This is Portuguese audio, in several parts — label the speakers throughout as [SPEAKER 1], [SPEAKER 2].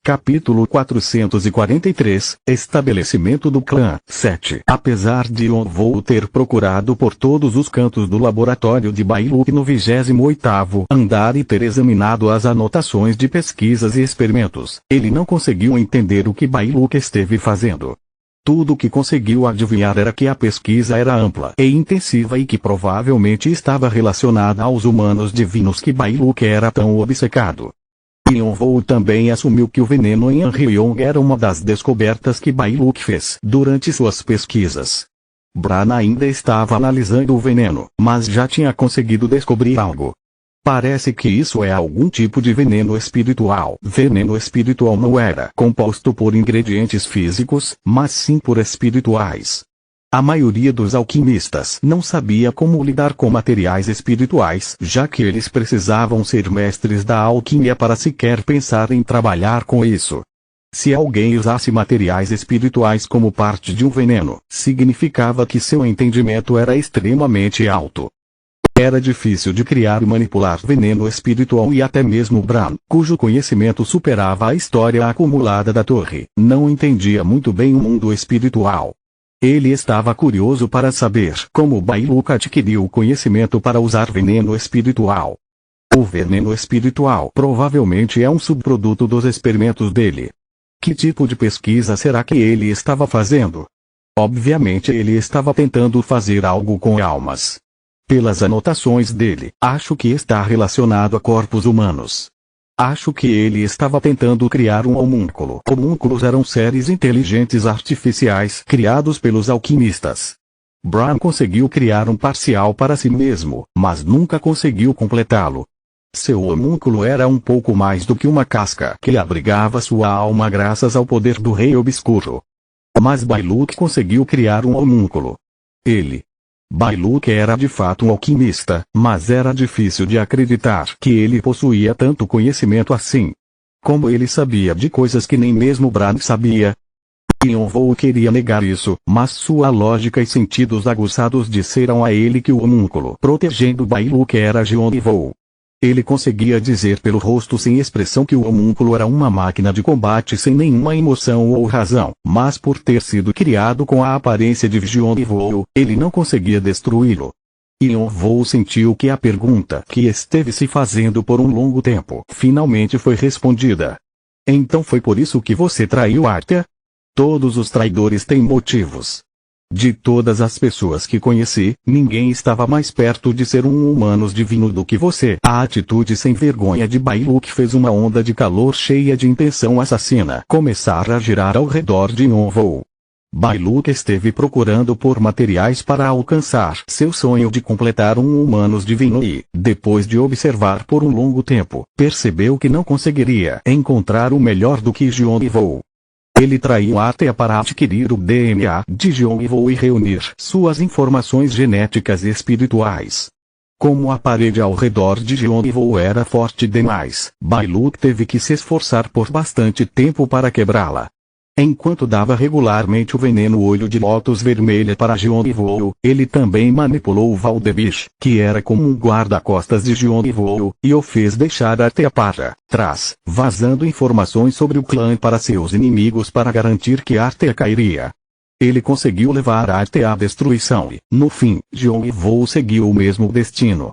[SPEAKER 1] Capítulo 443, Estabelecimento do clã. 7. Apesar de Yonvou ter procurado por todos os cantos do laboratório de Bailuq no 28º andar e ter examinado as anotações de pesquisas e experimentos, ele não conseguiu entender o que Bailuq esteve fazendo. Tudo o que conseguiu adivinhar era que a pesquisa era ampla e intensiva e que provavelmente estava relacionada aos humanos divinos que Bailuq era tão obcecado. Yonvou também assumiu que o veneno em Anryong era uma das descobertas que Bailuq fez durante suas pesquisas. Bran ainda estava analisando o veneno, mas já tinha conseguido descobrir algo. Parece que isso é algum tipo de veneno espiritual. Veneno espiritual não era composto por ingredientes físicos, mas sim por espirituais. A maioria dos alquimistas não sabia como lidar com materiais espirituais, já que eles precisavam ser mestres da alquimia para sequer pensar em trabalhar com isso. Se alguém usasse materiais espirituais como parte de um veneno, significava que seu entendimento era extremamente alto. Era difícil de criar e manipular veneno espiritual e até mesmo Bran, cujo conhecimento superava a história acumulada da torre, não entendia muito bem o mundo espiritual. Ele estava curioso para saber como Bailuq adquiriu o conhecimento para usar veneno espiritual. O veneno espiritual provavelmente é um subproduto dos experimentos dele. Que tipo de pesquisa será que ele estava fazendo? Obviamente ele estava tentando fazer algo com almas. Pelas anotações dele, acho que está relacionado a corpos humanos. Acho que ele estava tentando criar um homúnculo. Homúnculos eram seres inteligentes artificiais criados pelos alquimistas. Bran conseguiu criar um parcial para si mesmo, mas nunca conseguiu completá-lo. Seu homúnculo era um pouco mais do que uma casca que abrigava sua alma graças ao poder do Rei Obscuro. Mas Bailuq conseguiu criar um homúnculo. Bailuq era de fato um alquimista, mas era difícil de acreditar que ele possuía tanto conhecimento assim. Como ele sabia de coisas que nem mesmo Bran sabia? Yonvou queria negar isso, mas sua lógica e sentidos aguçados disseram a ele que o homúnculo protegendo Bailuq era Yonvou. Ele conseguia dizer pelo rosto sem expressão que o homúnculo era uma máquina de combate sem nenhuma emoção ou razão, mas por ter sido criado com a aparência de Yonvou, ele não conseguia destruí-lo. Yonvou sentiu que a pergunta que esteve se fazendo por um longo tempo finalmente foi respondida. Então foi por isso que você traiu Arthur? Todos os traidores têm motivos. De todas as pessoas que conheci, ninguém estava mais perto de ser um humano divino do que você. A atitude sem vergonha de Bailuq fez uma onda de calor cheia de intenção assassina começar a girar ao redor de Yonvou. Bailuq esteve procurando por materiais para alcançar seu sonho de completar um humano divino e, depois de observar por um longo tempo, percebeu que não conseguiria encontrar o melhor do que Yonvou. Ele traiu Arthur para adquirir o DNA de Yonvou e reunir suas informações genéticas e espirituais. Como a parede ao redor de Yonvou era forte demais, Bailuq teve que se esforçar por bastante tempo para quebrá-la. Enquanto dava regularmente o veneno olho de lótus vermelha para Yonvou, ele também manipulou o Valdebish, que era como um guarda-costas de Yonvou, e o fez deixar Arthur para trás, vazando informações sobre o clã para seus inimigos para garantir que Arthur cairia. Ele conseguiu levar Arthur à destruição e, no fim, Yonvou seguiu o mesmo destino.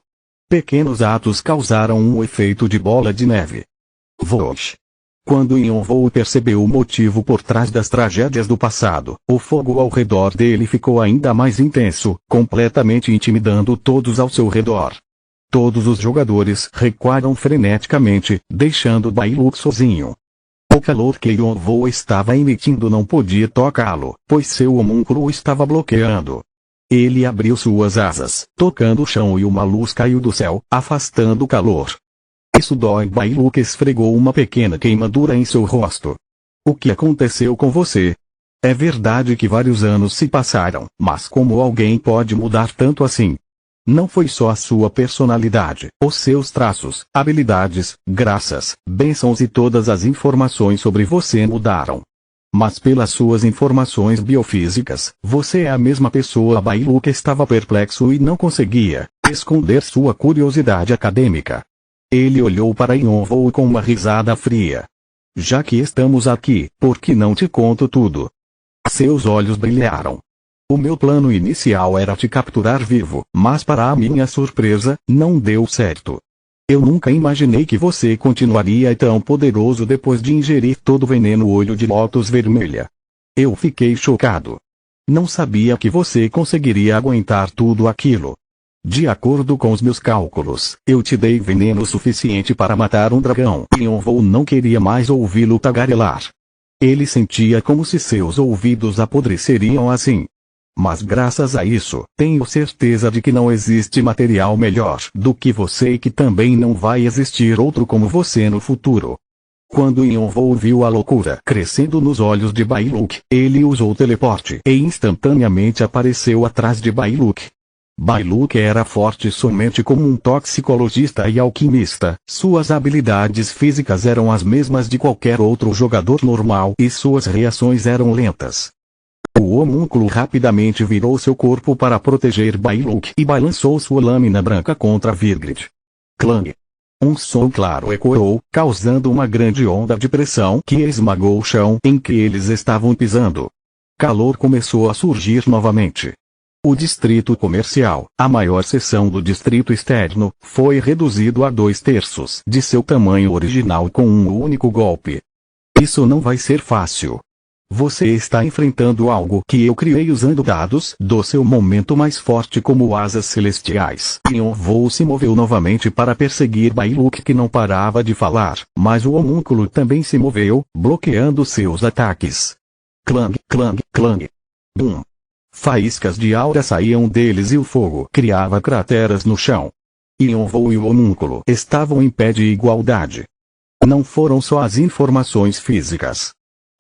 [SPEAKER 1] Pequenos atos causaram um efeito de bola de neve. Vosh. Quando Yonvou percebeu o motivo por trás das tragédias do passado, o fogo ao redor dele ficou ainda mais intenso, completamente intimidando todos ao seu redor. Todos os jogadores recuaram freneticamente, deixando Bailuq sozinho. O calor que Yonvou estava emitindo não podia tocá-lo, pois seu homúnculo o estava bloqueando. Ele abriu suas asas, tocando o chão e uma luz caiu do céu, afastando o calor. Isso dói. Bailuq esfregou uma pequena queimadura em seu rosto. O que aconteceu com você? É verdade que vários anos se passaram, mas como alguém pode mudar tanto assim? Não foi só a sua personalidade, os seus traços, habilidades, graças, bênçãos e todas as informações sobre você mudaram. Mas pelas suas informações biofísicas, você é a mesma pessoa. Bailuq estava perplexo e não conseguia esconder sua curiosidade acadêmica. Ele olhou para Yonvou com uma risada fria. Já que estamos aqui, por que não te conto tudo? Seus olhos brilharam. O meu plano inicial era te capturar vivo, mas para a minha surpresa, não deu certo. Eu nunca imaginei que você continuaria tão poderoso depois de ingerir todo o veneno olho de lótus vermelha. Eu fiquei chocado. Não sabia que você conseguiria aguentar tudo aquilo. De acordo com os meus cálculos, eu te dei veneno suficiente para matar um dragão. E Yonvou não queria mais ouvi-lo tagarelar. Ele sentia como se seus ouvidos apodreceriam assim. Mas graças a isso, tenho certeza de que não existe material melhor do que você e que também não vai existir outro como você no futuro. Quando Yonvou viu a loucura crescendo nos olhos de Bailuq, ele usou o teleporte e instantaneamente apareceu atrás de Bailuq. Bailuq era forte somente como um toxicologista e alquimista, suas habilidades físicas eram as mesmas de qualquer outro jogador normal e suas reações eram lentas. O homúnculo rapidamente virou seu corpo para proteger Bailuq e balançou sua lâmina branca contra Vigrid. Clang! Um som claro ecoou, causando uma grande onda de pressão que esmagou o chão em que eles estavam pisando. Calor começou a surgir novamente. O distrito comercial, a maior seção do distrito externo, foi reduzido a 2/3 de seu tamanho original com um único golpe. Isso não vai ser fácil. Você está enfrentando algo que eu criei usando dados do seu momento mais forte como asas celestiais. Yonvou se moveu novamente para perseguir Bailuq que não parava de falar, mas o homúnculo também se moveu, bloqueando seus ataques. Clang, clang, clang. Bum. Faíscas de aura saíam deles e o fogo criava crateras no chão. Yonvou e o homúnculo estavam em pé de igualdade. Não foram só as informações físicas.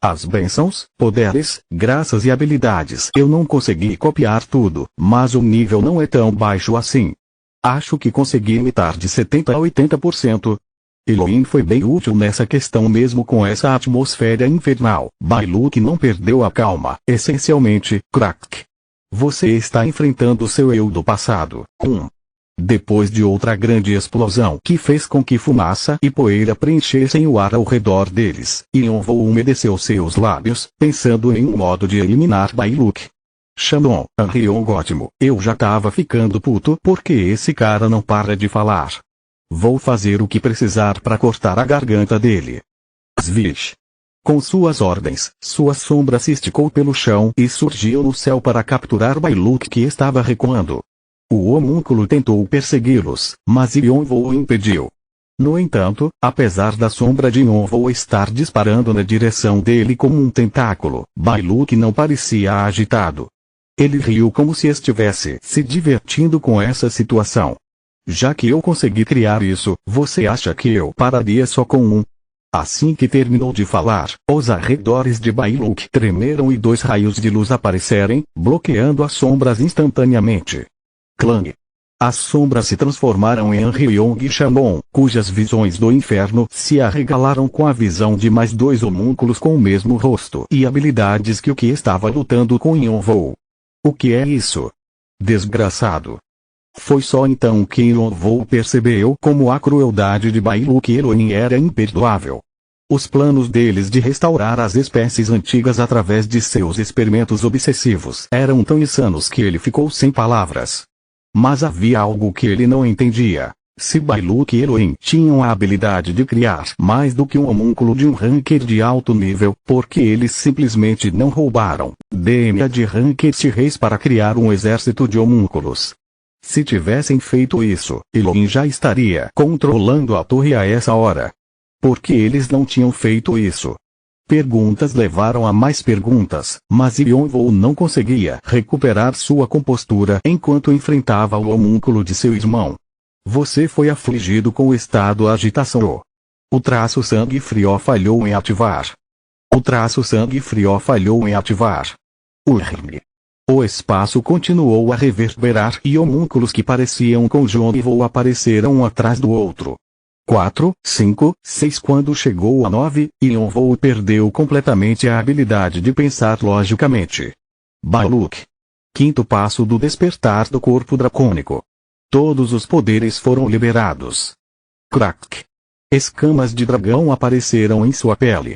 [SPEAKER 1] As bênçãos, poderes, graças e habilidades. Eu não consegui copiar tudo, mas o nível não é tão baixo assim. Acho que consegui imitar de 70% a 80%. Elohim foi bem útil nessa questão mesmo com essa atmosfera infernal. Bailuq não perdeu a calma. Essencialmente, crack. Você está enfrentando seu eu do passado. Depois de outra grande explosão que fez com que fumaça e poeira preenchessem o ar ao redor deles, Yonvou umedeceu seus lábios, pensando em um modo de eliminar Bailuq. Shandong, Anrion ótimo, eu já tava ficando puto porque esse cara não para de falar. Vou fazer o que precisar para cortar a garganta dele. Svish. Com suas ordens, sua sombra se esticou pelo chão e surgiu no céu para capturar Bailuq que estava recuando. O homúnculo tentou persegui-los, mas Yonvou o impediu. No entanto, apesar da sombra de Yonvou estar disparando na direção dele como um tentáculo, Bailuq não parecia agitado. Ele riu como se estivesse se divertindo com essa situação. Já que eu consegui criar isso, você acha que eu pararia só com um? Assim que terminou de falar, os arredores de Bailuq tremeram e 2 raios de luz apareceram, bloqueando as sombras instantaneamente. Clang. As sombras se transformaram em Anrion e Shamon, cujas visões do inferno se arregalaram com a visão de mais 2 homúnculos com o mesmo rosto e habilidades que o que estava lutando com Yonvou. O que é isso? Desgraçado. Foi só então que Yonvou percebeu como a crueldade de Bailuq e Elohim era imperdoável. Os planos deles de restaurar as espécies antigas através de seus experimentos obsessivos eram tão insanos que ele ficou sem palavras. Mas havia algo que ele não entendia. Se Bailuq e Elohim tinham a habilidade de criar mais do que um homúnculo de um ranker de alto nível, porque eles simplesmente não roubaram DNA de rankers reis para criar um exército de homúnculos. Se tivessem feito isso, Elohim já estaria controlando a torre a essa hora. Por que eles não tinham feito isso? Perguntas levaram a mais perguntas, mas Yonvou não conseguia recuperar sua compostura enquanto enfrentava o homúnculo de seu irmão. Você foi afligido com o estado agitação. O traço sangue frio falhou em ativar. O espaço continuou a reverberar e homúnculos que pareciam com Yonvou apareceram um atrás do outro. 4, 5, 6 Quando chegou a 9, Yonvou perdeu completamente a habilidade de pensar logicamente. Bailuq. Quinto passo do despertar do corpo dracônico. Todos os poderes foram liberados. Crack. Escamas de dragão apareceram em sua pele.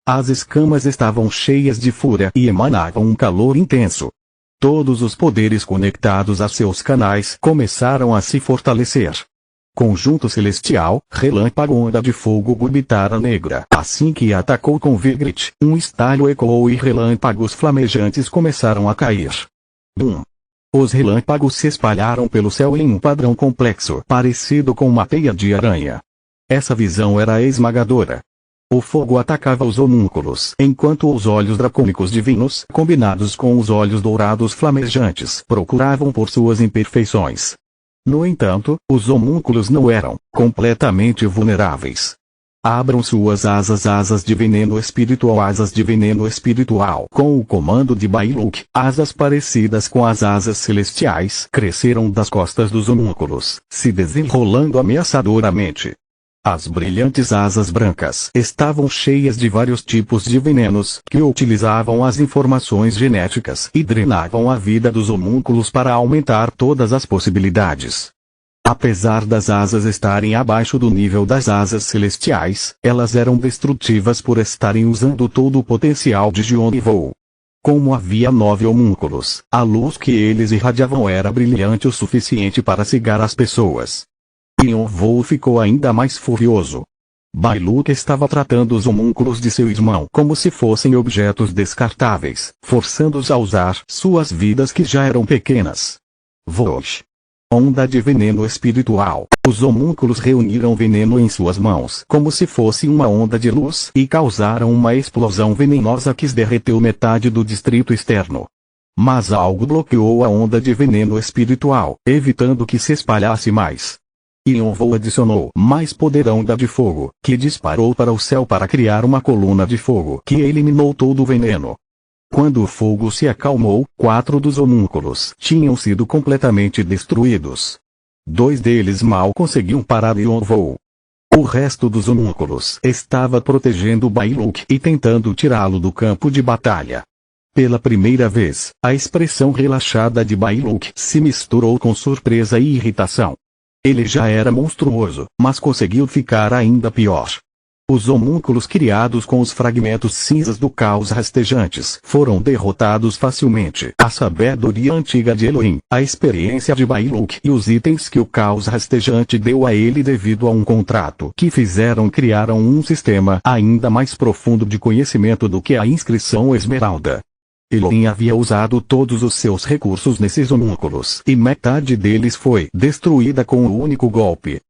[SPEAKER 1] As escamas estavam cheias de fúria e emanavam um calor intenso. Todos os poderes conectados a seus canais começaram a se fortalecer. Conjunto celestial, relâmpago, onda de fogo, Gubitara negra. Assim que atacou com Vigrit, um estalho ecoou e relâmpagos flamejantes começaram a cair. Bum! Os relâmpagos se espalharam pelo céu em um padrão complexo, parecido com uma teia de aranha. Essa visão era esmagadora. O fogo atacava os homúnculos, enquanto os olhos dracônicos divinos, combinados com os olhos dourados flamejantes, procuravam por suas imperfeições. No entanto, os homúnculos não eram completamente vulneráveis. Abram suas asas, asas de veneno espiritual, asas de veneno espiritual. Com o comando de Bailuk, asas parecidas com as asas celestiais cresceram das costas dos homúnculos, se desenrolando ameaçadoramente. As brilhantes asas brancas estavam cheias de vários tipos de venenos que utilizavam as informações genéticas e drenavam a vida dos homúnculos para aumentar todas as possibilidades. Apesar das asas estarem abaixo do nível das asas celestiais, elas eram destrutivas por estarem usando todo o potencial de Gion e voo. Como havia 9 homúnculos, a luz que eles irradiavam era brilhante o suficiente para cegar as pessoas. Yonvou ficou ainda mais furioso. Bailuk estava tratando os homúnculos de seu irmão como se fossem objetos descartáveis, forçando-os a usar suas vidas que já eram pequenas. Vosh! Onda de veneno espiritual. Os homúnculos reuniram veneno em suas mãos como se fosse uma onda de luz e causaram uma explosão venenosa que derreteu metade do distrito externo. Mas algo bloqueou a onda de veneno espiritual, evitando que se espalhasse mais. Yonvou adicionou mais poder à onda de fogo, que disparou para o céu para criar uma coluna de fogo que eliminou todo o veneno. Quando o fogo se acalmou, 4 dos homúnculos tinham sido completamente destruídos. 2 deles mal conseguiam parar Yonvou. O resto dos homúnculos estava protegendo Bailuk e tentando tirá-lo do campo de batalha. Pela primeira vez, a expressão relaxada de Bailuk se misturou com surpresa e irritação. Ele já era monstruoso, mas conseguiu ficar ainda pior. Os homúnculos criados com os fragmentos cinzas do caos rastejantes foram derrotados facilmente. A sabedoria antiga de Elohim, a experiência de Bailuk e os itens que o caos rastejante deu a ele devido a um contrato que fizeram criaram um sistema ainda mais profundo de conhecimento do que a inscrição Esmeralda. Elohim havia usado todos os seus recursos nesses homúnculos e metade deles foi destruída com um único golpe.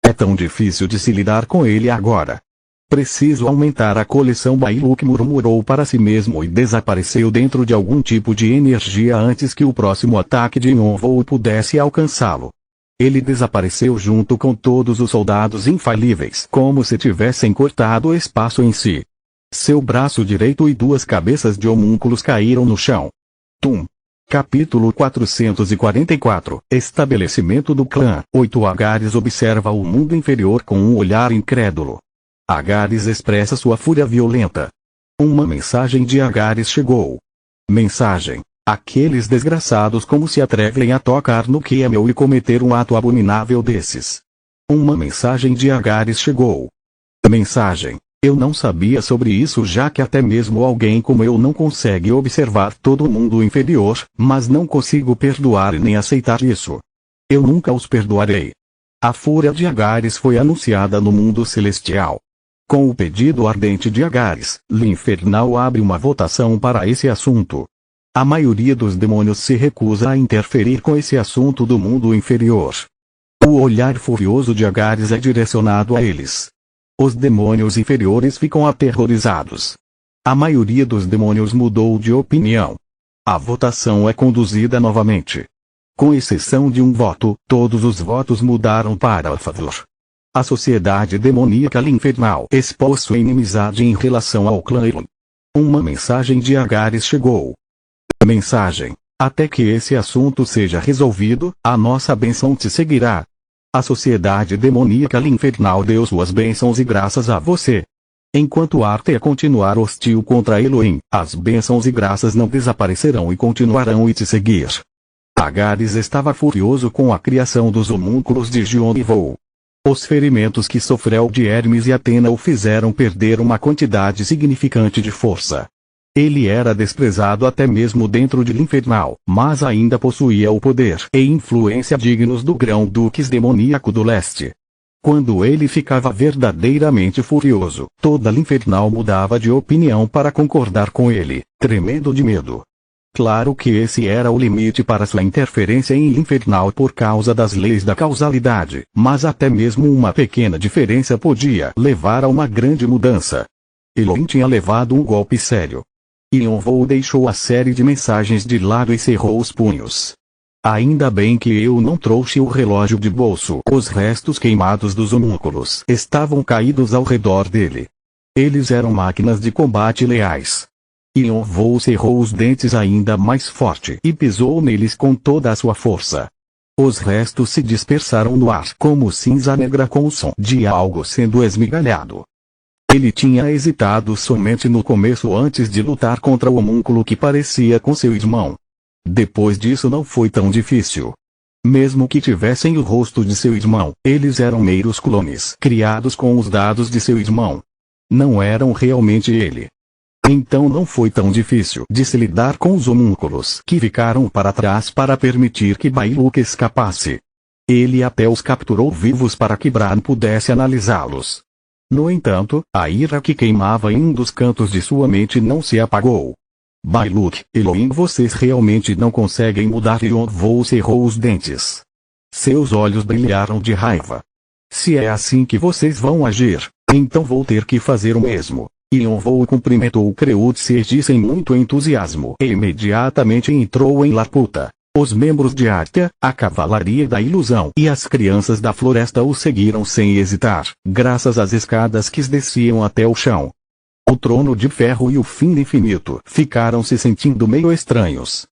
[SPEAKER 1] É tão difícil de se lidar com ele agora. Preciso aumentar a coleção. Bailuk murmurou para si mesmo e desapareceu dentro de algum tipo de energia antes que o próximo ataque de Yonvou pudesse alcançá-lo. Ele desapareceu junto com todos os soldados infalíveis, como se tivessem cortado o espaço em si. Seu braço direito e 2 cabeças de homúnculos caíram no chão. Tum. Capítulo 444. Estabelecimento do clã. 8. Agares observa o mundo inferior com um olhar incrédulo. Agares expressa sua fúria violenta. Uma mensagem de Agares chegou. Mensagem. Aqueles desgraçados como se atrevem a tocar no que é meu e cometer um ato abominável desses. Uma mensagem de Agares chegou. Mensagem. Eu não sabia sobre isso, já que até mesmo alguém como eu não consegue observar todo o mundo inferior, mas não consigo perdoar e nem aceitar isso. Eu nunca os perdoarei. A fúria de Agares foi anunciada no mundo celestial. Com o pedido ardente de Agares, L'Infernal abre uma votação para esse assunto. A maioria dos demônios se recusa a interferir com esse assunto do mundo inferior. O olhar furioso de Agares é direcionado a eles. Os demônios inferiores ficam aterrorizados. A maioria dos demônios mudou de opinião. A votação é conduzida novamente. Com exceção de um voto, todos os votos mudaram para a favor. A sociedade demoníaca L'Infernal expôs sua inimizade em relação ao clã Elon. Uma mensagem de Agares chegou. Mensagem. Até que esse assunto seja resolvido, a nossa bênção te seguirá. A sociedade demoníaca L'Infernal deu suas bênçãos e graças a você. Enquanto Artea continuar hostil contra Elohim, as bênçãos e graças não desaparecerão e continuarão a te seguir. Agares estava furioso com a criação dos homúnculos de Gion e Vou. Os ferimentos que sofreu de Hermes e Atena o fizeram perder uma quantidade significante de força. Ele era desprezado até mesmo dentro de Infernal, mas ainda possuía o poder e influência dignos do Grão-Duques demoníaco do leste. Quando ele ficava verdadeiramente furioso, toda Infernal mudava de opinião para concordar com ele, tremendo de medo. Claro que esse era o limite para sua interferência em Infernal por causa das leis da causalidade, mas até mesmo uma pequena diferença podia levar a uma grande mudança. Elohim tinha levado um golpe sério. Yonvou deixou a série de mensagens de lado e cerrou os punhos. Ainda bem que eu não trouxe o relógio de bolso. Os restos queimados dos homúnculos estavam caídos ao redor dele. Eles eram máquinas de combate leais. Yonvou cerrou os dentes ainda mais forte e pisou neles com toda a sua força. Os restos se dispersaram no ar como cinza negra com o som de algo sendo esmigalhado. Ele tinha hesitado somente no começo antes de lutar contra o homúnculo que parecia com seu irmão. Depois disso não foi tão difícil. Mesmo que tivessem o rosto de seu irmão, eles eram meros clones criados com os dados de seu irmão. Não eram realmente ele. Então não foi tão difícil de se lidar com os homúnculos que ficaram para trás para permitir que Bailuk escapasse. Ele até os capturou vivos para que Bran pudesse analisá-los. No entanto, a ira que queimava em um dos cantos de sua mente não se apagou. Bailuk, Elohim, vocês realmente não conseguem mudar. Yonvou cerrou os dentes. Seus olhos brilharam de raiva. Se é assim que vocês vão agir, então vou ter que fazer o mesmo. Yonvou cumprimentou Creutz sem muito entusiasmo e imediatamente entrou em Laputa. Os membros de Arthur, a Cavalaria da Ilusão e as crianças da floresta o seguiram sem hesitar, graças às escadas que desciam até o chão. O Trono de Ferro e o Fim Infinito ficaram se sentindo meio estranhos.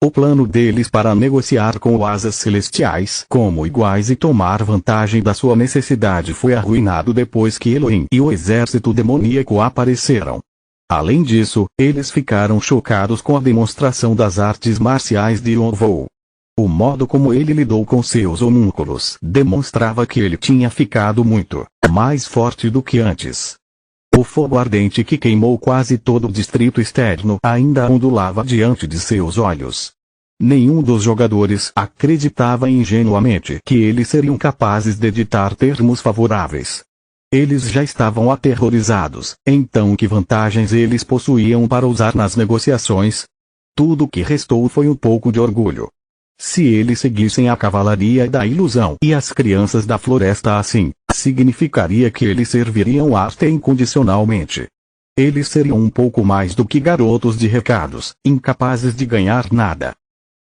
[SPEAKER 1] O plano deles para negociar com os Asas Celestiais como iguais e tomar vantagem da sua necessidade foi arruinado depois que Elohim e o exército demoníaco apareceram. Além disso, eles ficaram chocados com a demonstração das artes marciais de Yonvou. O modo como ele lidou com seus homúnculos demonstrava que ele tinha ficado muito mais forte do que antes. O fogo ardente que queimou quase todo o distrito externo ainda ondulava diante de seus olhos. Nenhum dos jogadores acreditava ingenuamente que eles seriam capazes de ditar termos favoráveis. Eles já estavam aterrorizados, então que vantagens eles possuíam para usar nas negociações? Tudo o que restou foi um pouco de orgulho. Se eles seguissem a Cavalaria da Ilusão e as crianças da floresta assim, significaria que eles serviriam Arthur incondicionalmente. Eles seriam um pouco mais do que garotos de recados, incapazes de ganhar nada.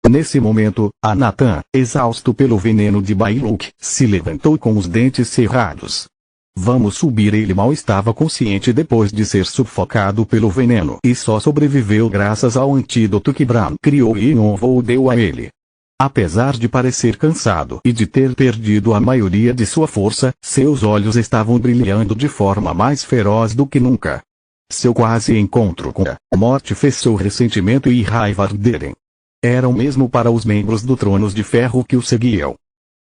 [SPEAKER 1] Nesse momento, Anatan, exausto pelo veneno de Bailuk, se levantou com os dentes cerrados. Vamos subir. Ele mal estava consciente depois de ser sufocado pelo veneno e só sobreviveu graças ao antídoto que Bran criou e Yonvou deu a ele. Apesar de parecer cansado e de ter perdido a maioria de sua força, seus olhos estavam brilhando de forma mais feroz do que nunca. Seu quase encontro com a morte fez seu ressentimento e raiva arderem. Eram mesmo para os membros do Tronos de Ferro que o seguiam.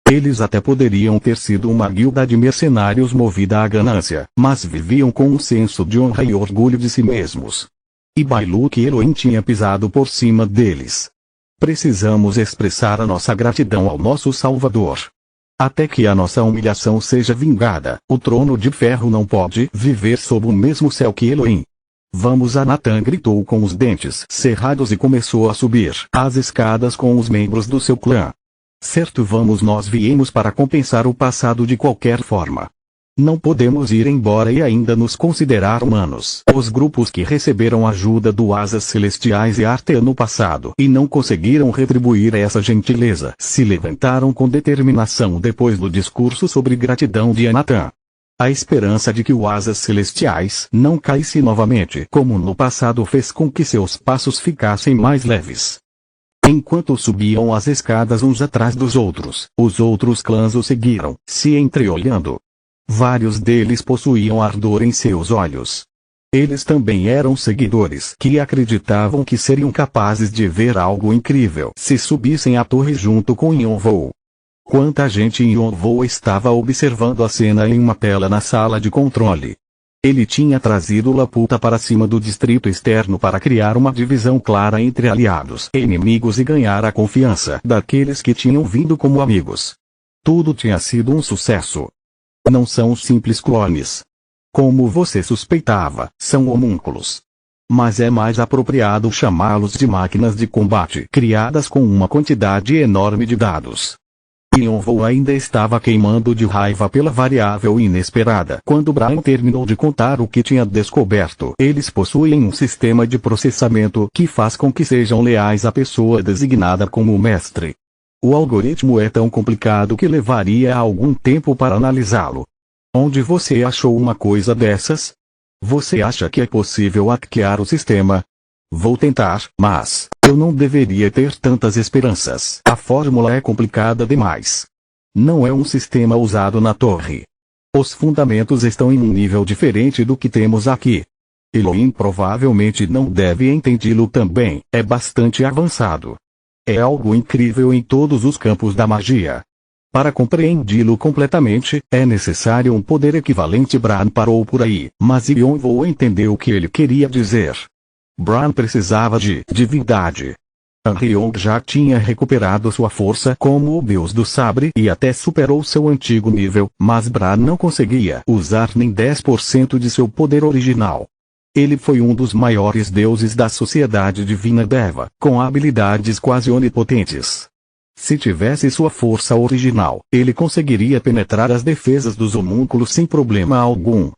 [SPEAKER 1] Eles até poderiam ter sido uma guilda de mercenários movida à ganância, mas viviam com um senso de honra e orgulho de si mesmos. E Bailuk e Elohim tinha pisado por cima deles. Precisamos expressar a nossa gratidão ao nosso Salvador. Até que a nossa humilhação seja vingada, o Trono de Ferro não pode viver sob o mesmo céu que Elohim. Vamos! Anatan gritou com os dentes cerrados e começou a subir as escadas com os membros do seu clã. Certo, vamos, nós viemos para compensar o passado de qualquer forma. Não podemos ir embora e ainda nos considerar humanos. Os grupos que receberam ajuda do Asas Celestiais e Arthur no passado e não conseguiram retribuir essa gentileza se levantaram com determinação depois do discurso sobre gratidão de Anatan. A esperança de que os Asas Celestiais não caísse novamente como no passado fez com que seus passos ficassem mais leves. Enquanto subiam as escadas uns atrás dos outros, os outros clãs o seguiram, se entreolhando. Vários deles possuíam ardor em seus olhos. Eles também eram seguidores que acreditavam que seriam capazes de ver algo incrível se subissem a torre junto com Yonvou. Quanta gente em Yonville estava observando a cena em uma tela na sala de controle. Ele tinha trazido Laputa para cima do distrito externo para criar uma divisão clara entre aliados e inimigos e ganhar a confiança daqueles que tinham vindo como amigos. Tudo tinha sido um sucesso. Não são simples clones. Como você suspeitava, são homúnculos. Mas é mais apropriado chamá-los de máquinas de combate criadas com uma quantidade enorme de dados. Yonville ainda estava queimando de raiva pela variável inesperada quando Brian terminou de contar o que tinha descoberto. Eles possuem um sistema de processamento que faz com que sejam leais à pessoa designada como mestre. O algoritmo é tão complicado que levaria algum tempo para analisá-lo. Onde você achou uma coisa dessas? Você acha que é possível hackear o sistema? Vou tentar, mas eu não deveria ter tantas esperanças. A fórmula é complicada demais. Não é um sistema usado na torre. Os fundamentos estão em um nível diferente do que temos aqui. Elohim provavelmente não deve entendê-lo também, é bastante avançado. É algo incrível em todos os campos da magia. Para compreendê-lo completamente, é necessário um poder equivalente. Bran parou por aí, mas Yonville entendeu o que ele queria dizer. Bran precisava de divindade. Anrion já tinha recuperado sua força como o deus do sabre e até superou seu antigo nível, mas Bran não conseguia usar nem 10% de seu poder original. Ele foi um dos maiores deuses da sociedade divina Deva, com habilidades quase onipotentes. Se tivesse sua força original, ele conseguiria penetrar as defesas dos homúnculos sem problema algum.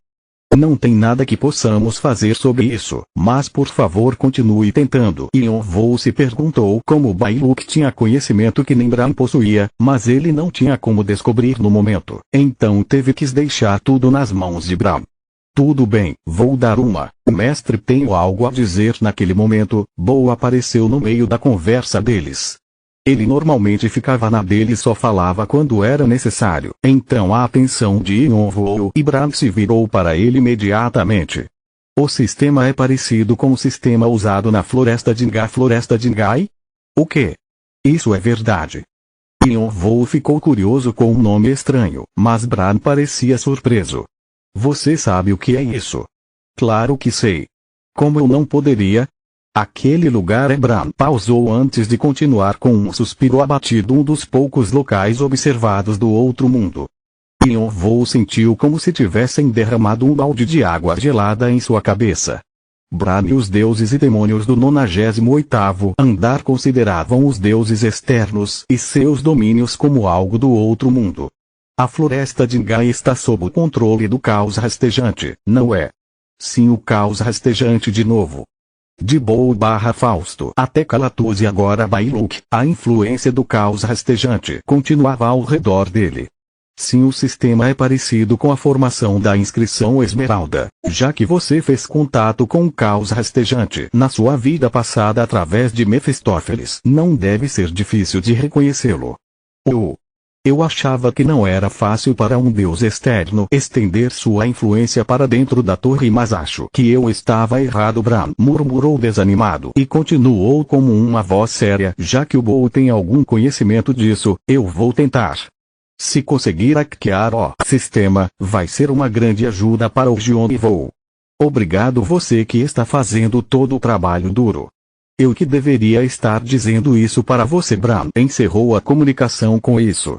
[SPEAKER 1] Não tem nada que possamos fazer sobre isso, mas por favor continue tentando. Yonville se perguntou como Bailuk tinha conhecimento que nem Bran possuía, mas ele não tinha como descobrir no momento. Então teve que deixar tudo nas mãos de Bran. Tudo bem, vou dar uma. O mestre tem algo a dizer naquele momento. Bo apareceu no meio da conversa deles. Ele normalmente ficava na dele e só falava quando era necessário. Então a atenção de Yonville e Bran se virou para ele imediatamente. O sistema é parecido com o sistema usado na Floresta de Ngai. Floresta de Ngai? O quê? Isso é verdade. Yonville ficou curioso com um nome estranho, mas Bran parecia surpreso. Você sabe o que é isso? Claro que sei. Como eu não poderia? Aquele lugar é Bran. Pausou antes de continuar com um suspiro abatido. Um dos poucos locais observados do outro mundo. Yonville sentiu como se tivessem derramado um balde de água gelada em sua cabeça. Bran e os deuses e demônios do 98º andar consideravam os deuses externos e seus domínios como algo do outro mundo. A floresta de Ngai está sob o controle do caos rastejante, não é? Sim, o caos rastejante de novo. De Bo/Fausto até Calatus e agora Bailuk, a influência do caos rastejante continuava ao redor dele. Sim, o sistema é parecido com a formação da inscrição Esmeralda, já que você fez contato com o caos rastejante na sua vida passada através de Mefistófeles. Não deve ser difícil de reconhecê-lo. Eu achava que não era fácil para um deus externo estender sua influência para dentro da torre, mas acho que eu estava errado. Bran murmurou desanimado e continuou como uma voz séria. Já que o Bo tem algum conhecimento disso, eu vou tentar. Se conseguir hackear o sistema, vai ser uma grande ajuda para o Yonville. Obrigado, você que está fazendo todo o trabalho duro. Eu que deveria estar dizendo isso para você. Bran encerrou a comunicação com isso.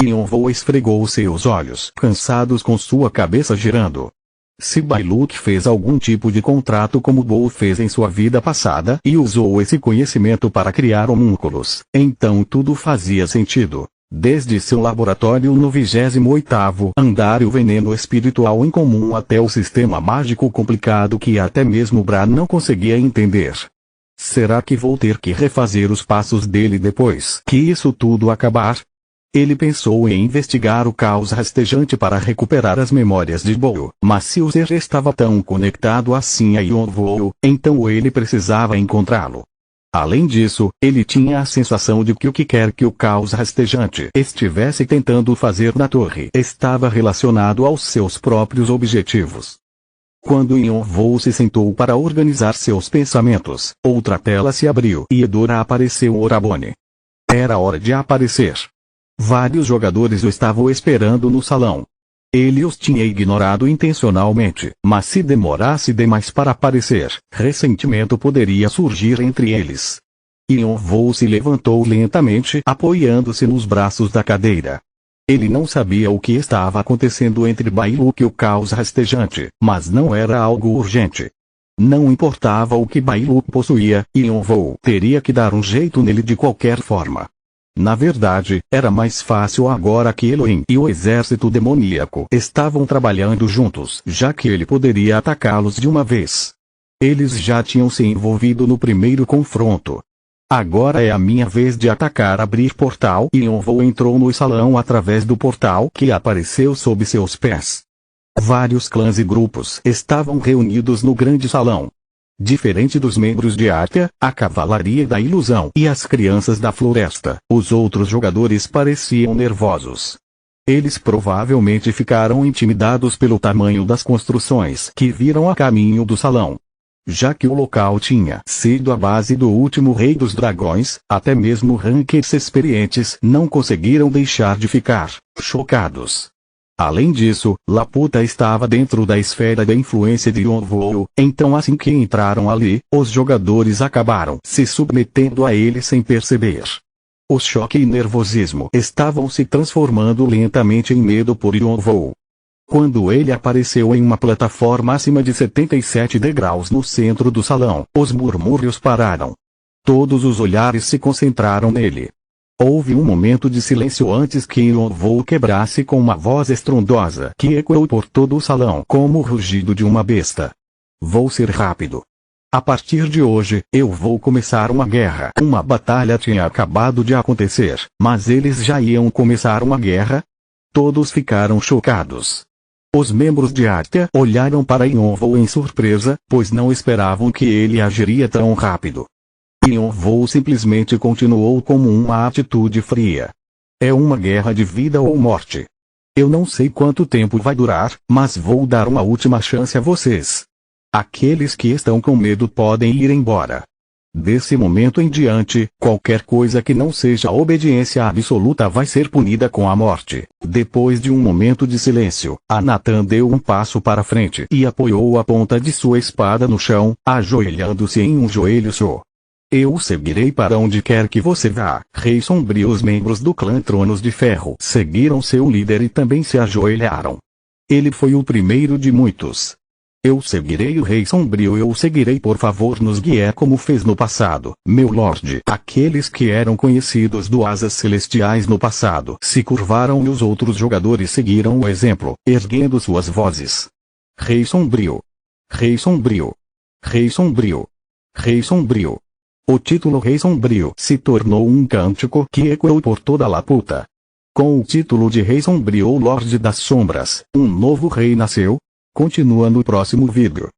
[SPEAKER 1] Yonville esfregou seus olhos cansados com sua cabeça girando. Se Bailuk fez algum tipo de contrato como Bo fez em sua vida passada e usou esse conhecimento para criar homúnculos, então tudo fazia sentido. Desde seu laboratório no 28º andar e o veneno espiritual em comum até o sistema mágico complicado que até mesmo Bran não conseguia entender. Será que vou ter que refazer os passos dele depois que isso tudo acabar? Ele pensou em investigar o caos rastejante para recuperar as memórias de Bo, mas se o ser estava tão conectado assim a Yonville, então ele precisava encontrá-lo. Além disso, ele tinha a sensação de que o que quer que o caos rastejante estivesse tentando fazer na torre estava relacionado aos seus próprios objetivos. Quando Yonville se sentou para organizar seus pensamentos, outra tela se abriu e Edora apareceu. Orabone. Era hora de aparecer. Vários jogadores o estavam esperando no salão. Ele os tinha ignorado intencionalmente, mas se demorasse demais para aparecer, ressentimento poderia surgir entre eles. Yon-Woo se levantou lentamente, apoiando-se nos braços da cadeira. Ele não sabia o que estava acontecendo entre Bailuke e o caos rastejante, mas não era algo urgente. Não importava o que Bailuke possuía, Yon-Woo teria que dar um jeito nele de qualquer forma. Na verdade, era mais fácil agora que Elohim e o exército demoníaco estavam trabalhando juntos, já que ele poderia atacá-los de uma vez. Eles já tinham se envolvido no primeiro confronto. Agora é a minha vez de atacar. Abrir portal. Yon-Woo entrou no salão através do portal que apareceu sob seus pés. Vários clãs e grupos estavam reunidos no grande salão. Diferente dos membros de Arthur, a cavalaria da ilusão e as crianças da floresta, os outros jogadores pareciam nervosos. Eles provavelmente ficaram intimidados pelo tamanho das construções que viram a caminho do salão. Já que o local tinha sido a base do último rei dos dragões, até mesmo rankers experientes não conseguiram deixar de ficar chocados. Além disso, Laputa estava dentro da esfera da influência de Yon-Woo, então assim que entraram ali, os jogadores acabaram se submetendo a ele sem perceber. O choque e nervosismo estavam se transformando lentamente em medo por Yon-Woo. Quando ele apareceu em uma plataforma acima de 77 degraus no centro do salão, os murmúrios pararam. Todos os olhares se concentraram nele. Houve um momento de silêncio antes que Yon-Woo quebrasse com uma voz estrondosa que ecoou por todo o salão como o rugido de uma besta. Vou ser rápido. A partir de hoje, eu vou começar uma guerra. Uma batalha tinha acabado de acontecer, mas eles já iam começar uma guerra? Todos ficaram chocados. Os membros de Arthur olharam para Yon-Woo em surpresa, pois não esperavam que ele agiria tão rápido. Yon-Woo simplesmente continuou como uma atitude fria. É uma guerra de vida ou morte. Eu não sei quanto tempo vai durar, mas vou dar uma última chance a vocês. Aqueles que estão com medo podem ir embora. Desse momento em diante, qualquer coisa que não seja obediência absoluta vai ser punida com a morte. Depois de um momento de silêncio, Anatan deu um passo para frente e apoiou a ponta de sua espada no chão, ajoelhando-se em um joelho só. Eu o seguirei para onde quer que você vá. Rei Sombrio. Os membros do clã Tronos de Ferro seguiram seu líder e também se ajoelharam. Ele foi o primeiro de muitos. Eu seguirei o Rei Sombrio. Eu o seguirei. Por favor, nos guie como fez no passado, meu lorde. Aqueles que eram conhecidos do Asas Celestiais no passado se curvaram e os outros jogadores seguiram o exemplo, erguendo suas vozes. Rei Sombrio. Rei Sombrio. Rei Sombrio. Rei Sombrio. O título Rei Sombrio se tornou um cântico que ecoou por toda Laputa. Com o título de Rei Sombrio ou Lorde das Sombras, um novo rei nasceu. Continua no próximo vídeo.